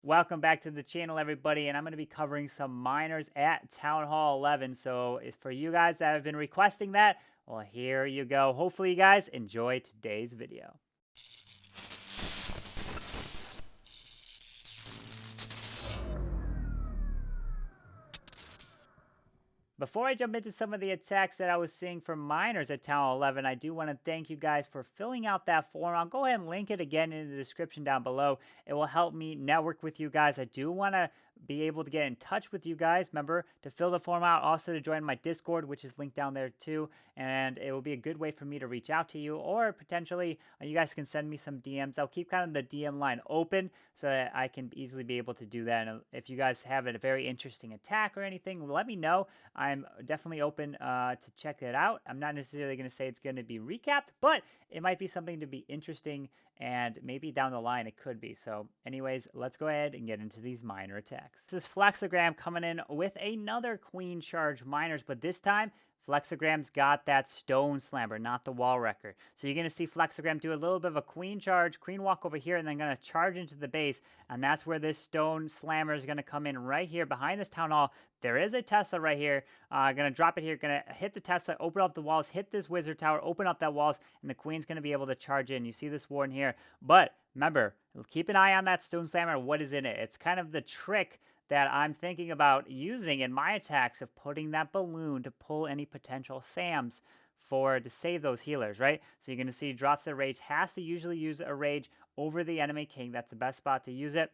Welcome back to the channel, everybody, and I'm going to be covering some miners at Town Hall 11. So, for you guys that have been requesting that, well, here you go. Hopefully, you guys enjoy today's video. Before I jump into some of the attacks that I was seeing from miners at Town Hall 11, I do want to thank you guys for filling out that form. I'll go ahead and link it again in the description down below. It will help me network with you guys. I do want to be able to get in touch with you guys. Remember to fill the form out, also to join my Discord, which is linked down there too. And it will be a good way for me to reach out to you, or potentially you guys can send me some DMs. I'll keep kind of the DM line open so that I can easily be able to do that. And if you guys have a very interesting attack or anything, let me know. I'm definitely open to check it out. I'm not necessarily going to say it's going to be recapped, but it might be something to be interesting, and maybe down the line it could be. So anyways, let's go ahead and get into these miner attacks. This is Flexogram coming in with another queen charge miners, but this time Flexogram's got that stone slammer, not the wall wrecker. So you're going to see Flexogram do a little bit of a queen charge, queen walk over here, and then going to charge into the base. And that's where this stone slammer is going to come in right here behind this town hall. There is a Tesla right here. Going to drop it here. Going to hit the Tesla, open up the walls, hit this wizard tower, open up that walls, and the queen's going to be able to charge in. You see this warden here. But remember, keep an eye on that stone slammer. What is in it? It's kind of the trick that I'm thinking about using in my attacks of putting that balloon to pull any potential SAMs to save those healers, right? So you're going to see drops the rage, has to usually use a rage over the enemy king. That's the best spot to use it.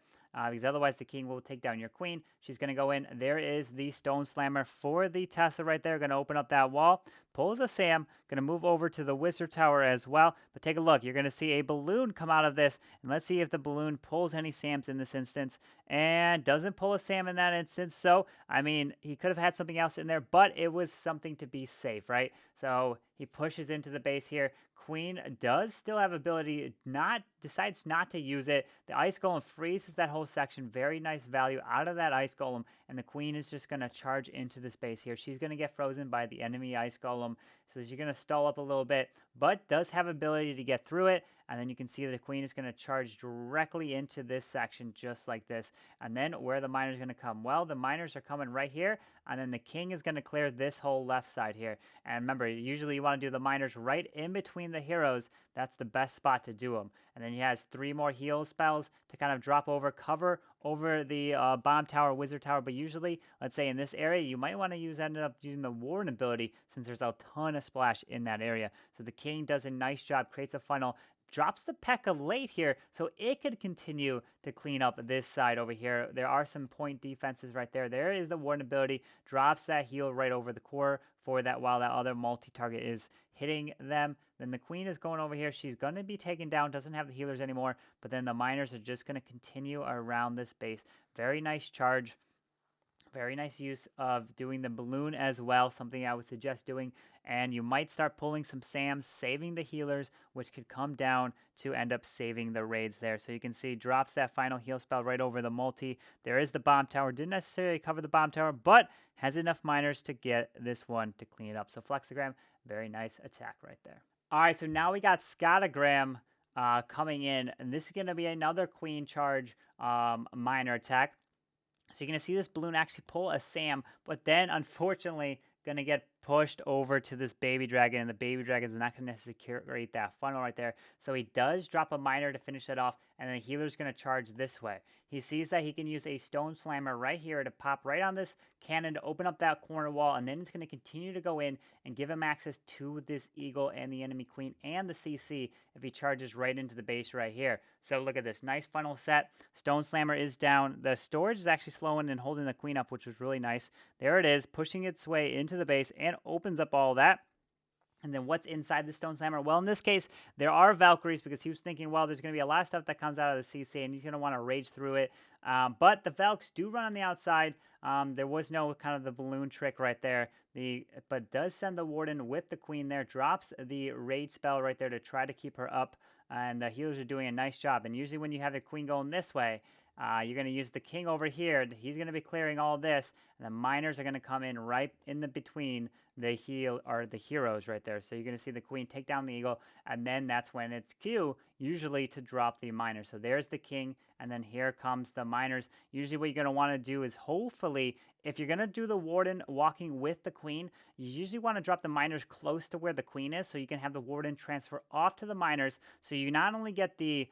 Because otherwise the king will take down your queen. She's going to go in. There is the stone slammer for the Tesla right there. Going to open up that wall. Pulls a Sam. Going to move over to the wizard tower as well. But take a look. You're going to see a balloon come out of this. And let's see if the balloon pulls any Sams in this instance. And doesn't pull a Sam in that instance. So, I mean, he could have had something else in there, but it was something to be safe, right? So he pushes into the base here. Queen does still have ability, decides not to use it. The Ice Golem freezes that whole section. Very nice value out of that Ice Golem. And the Queen is just going to charge into the space here. She's going to get frozen by the enemy Ice Golem. So she's going to stall up a little bit, but does have ability to get through it. And then you can see the Queen is going to charge directly into this section just like this. And then where the miners going to come? Well, the miners are coming right here. And then the king is going to clear this whole left side here. And remember, usually you want to do the miners right in between the heroes. That's the best spot to do them. And then he has 3 more heal spells to kind of drop over, cover over the bomb tower, wizard tower. But usually, let's say in this area, you might want to end up using the warden ability since there's a ton of splash in that area. So the king does a nice job, creates a funnel, drops the P.E.K.K.A. late here, so it could continue to clean up this side over here. There are some point defenses right there. There is the warden ability, drops that heal right over the core for that while that other multi-target is hitting them. Then the queen is going over here. She's going to be taken down, doesn't have the healers anymore, but then the miners are just going to continue around this base. Very nice charge. Very nice use of doing the balloon as well, something I would suggest doing. And you might start pulling some SAMs, saving the healers, which could come down to end up saving the raids there. So you can see drops that final heal spell right over the multi. There is the bomb tower. Didn't necessarily cover the bomb tower, but has enough miners to get this one to clean it up. So Flexogram, very nice attack right there. All right, so now we got Scotogram coming in, and this is going to be another queen charge miner attack. So you're going to see this balloon actually pull a Sam, but then unfortunately going to get pushed over to this baby dragon, and the baby dragon is not going to necessarily create that funnel right there. So he does drop a miner to finish that off, and the healer's going to charge this way. He sees that he can use a stone slammer right here to pop right on this cannon to open up that corner wall, and then it's going to continue to go in and give him access to this eagle and the enemy queen and the CC if he charges right into the base right here. So look at this, nice funnel set. Stone slammer is down. The storage is actually slowing and holding the queen up, which was really nice. There it is, pushing its way into the base and opens up all that. And then what's inside the Stone Slammer? Well, in this case, there are Valkyries because he was thinking, well, there's going to be a lot of stuff that comes out of the CC, and he's going to want to rage through it. But the Valks do run on the outside. There was no kind of the balloon trick right there. But does send the Warden with the Queen there, drops the rage spell right there to try to keep her up. And the healers are doing a nice job. And usually when you have the Queen going this way, you're going to use the king over here. He's going to be clearing all this, and the miners are going to come in right in the between the heroes right there. So you're going to see the queen take down the eagle, and then that's when it's Q usually to drop the miner. So there's the king And then here comes the miners. Usually what you're going to want to do is hopefully, if you're going to do the warden walking with the queen, you usually want to drop the miners close to where the queen is so you can have the warden transfer off to the miners. So you not only get the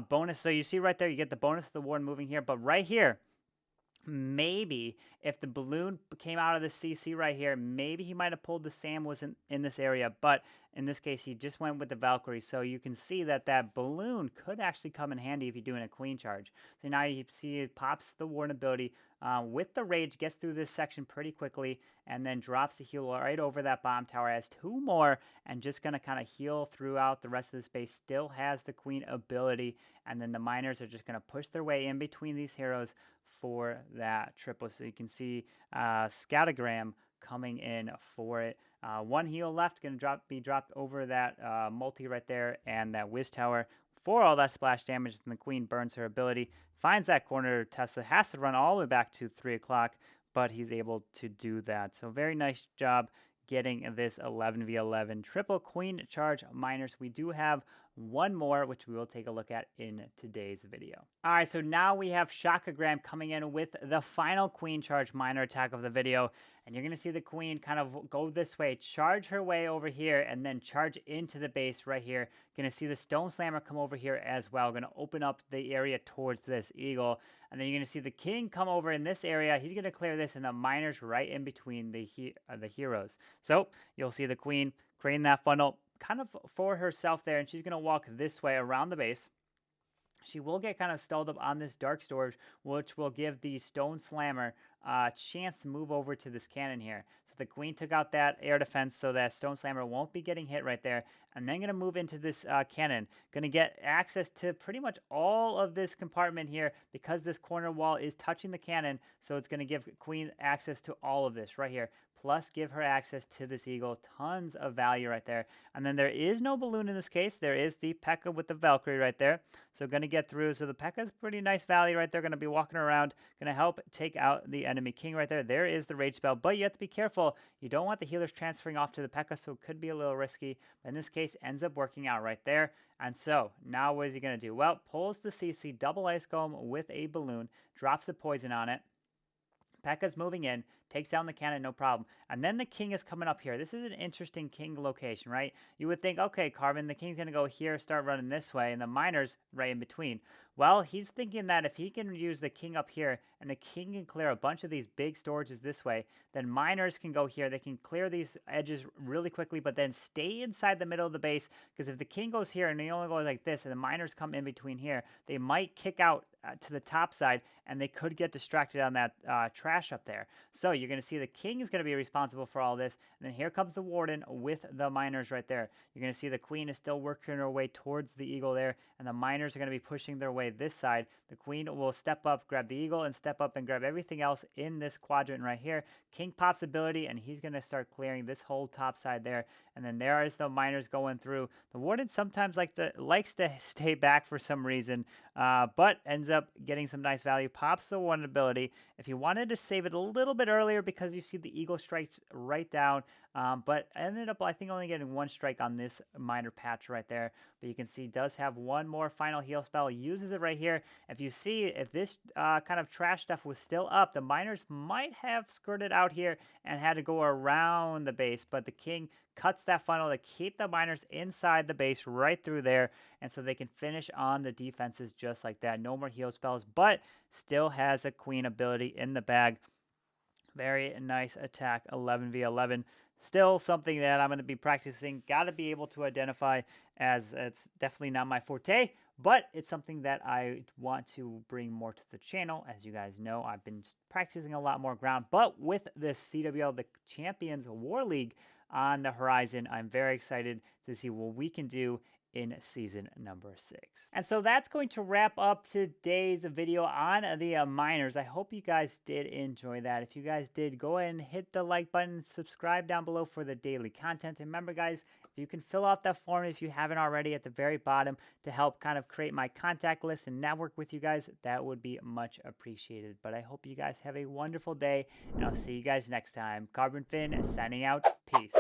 bonus, so you see right there, you get the bonus of the warden moving here, but right here, maybe if the balloon came out of the CC right here, maybe he might have pulled the Sam was in this area, but in this case, he just went with the Valkyrie. So you can see that that balloon could actually come in handy if you're doing a queen charge. So now you see it pops the Warden ability with the Rage, gets through this section pretty quickly, and then drops the heal right over that bomb tower. Has 2 more, and just going to kind of heal throughout the rest of the space. Still has the queen ability, and then the miners are just going to push their way in between these heroes for that triple. So you can see Scoutogram coming in for it. 1 heal left, going to be dropped over that multi right there and that Wiz Tower for all that splash damage. And the queen burns her ability, finds that corner. Tesla has to run all the way back to 3 o'clock, but he's able to do that. So very nice job getting this 11v11 triple queen charge miners. We do have 1 more, which we will take a look at in today's video. All right, so now we have Shakagram coming in with the final queen charge miner attack of the video. And you're going to see the queen kind of go this way, charge her way over here, and then charge into the base right here. Going to see the Stone Slammer come over here as well. Going to open up the area towards this eagle. And then you're going to see the king come over in this area. He's going to clear this, and the miners right in between the heroes. So you'll see the queen creating that funnel kind of for herself there, and she's going to walk this way around the base. She will get kind of stalled up on this dark storage, which will give the Stone Slammer a chance to move over to this cannon here. So the queen took out that air defense so that Stone Slammer won't be getting hit right there. And then going to move into this cannon. Going to get access to pretty much all of this compartment here because this corner wall is touching the cannon. So it's going to give queen access to all of this right here. Plus give her access to this eagle. Tons of value right there. And then there is no balloon in this case. There is the P.E.K.K.A. with the Valkyrie right there. So going to get through. So the P.E.K.K.A. is pretty nice value right there. Going to be walking around. Going to help take out the enemy king right there. There is the rage spell. But you have to be careful. You don't want the healers transferring off to the P.E.K.K.A. So it could be a little risky. But in this case, ends up working out right there. And so now what is he going to do? Well, pulls the CC, double ice golem with a balloon. Drops the poison on it. P.E.K.K.A.'s moving in, takes down the cannon, no problem. And then the king is coming up here. This is an interesting king location, right? You would think, okay, Carbon, the king's going to go here, start running this way, and the miner's right in between. Well, he's thinking that if he can use the king up here, and the king can clear a bunch of these big storages this way, then miners can go here. They can clear these edges really quickly, but then stay inside the middle of the base, because if the king goes here and he only goes like this, and the miners come in between here, they might kick out to the top side, and they could get distracted on that trash up there. So you're going to see the king is going to be responsible for all this, and then here comes the warden with the miners right there. You're going to see the queen is still working her way towards the eagle there, and the miners are going to be pushing their way this side. The queen will step up, grab the eagle, and step up and grab everything else in this quadrant right here. King pops ability, and he's going to start clearing this whole top side there. And then there is the miners going through. The warden sometimes likes to stay back for some reason, but ends up getting some nice value. Pops the one ability. If you wanted to save it a little bit earlier, because you see the eagle strikes right down, but ended up, I think, only getting 1 strike on this miner patch right there. But you can see does have 1 more final heal spell. Uses it right here. If you see, if this kind of trash stuff was still up, the miners might have skirted out here and had to go around the base. But the king cuts that funnel to keep the miners inside the base right through there. And so they can finish on the defenses just like that. No more heal spells, but still has a queen ability in the bag. Very nice attack, 11v11. Still something that I'm going to be practicing. Got to be able to identify, as it's definitely not my forte, but it's something that I want to bring more to the channel. As you guys know, I've been practicing a lot more ground, but with this CWL, the Champions War League on the horizon, I'm very excited to see what we can do in season number 6. And so that's going to wrap up today's video on the miners. I hope you guys did enjoy that. If you guys did, go ahead and hit the like button, subscribe down below for the daily content. And remember, guys, if you can fill out that form if you haven't already at the very bottom to help kind of create my contact list and network with you guys, that would be much appreciated. But I hope you guys have a wonderful day, and I'll see you guys next time. Carbonfin signing out. Peace.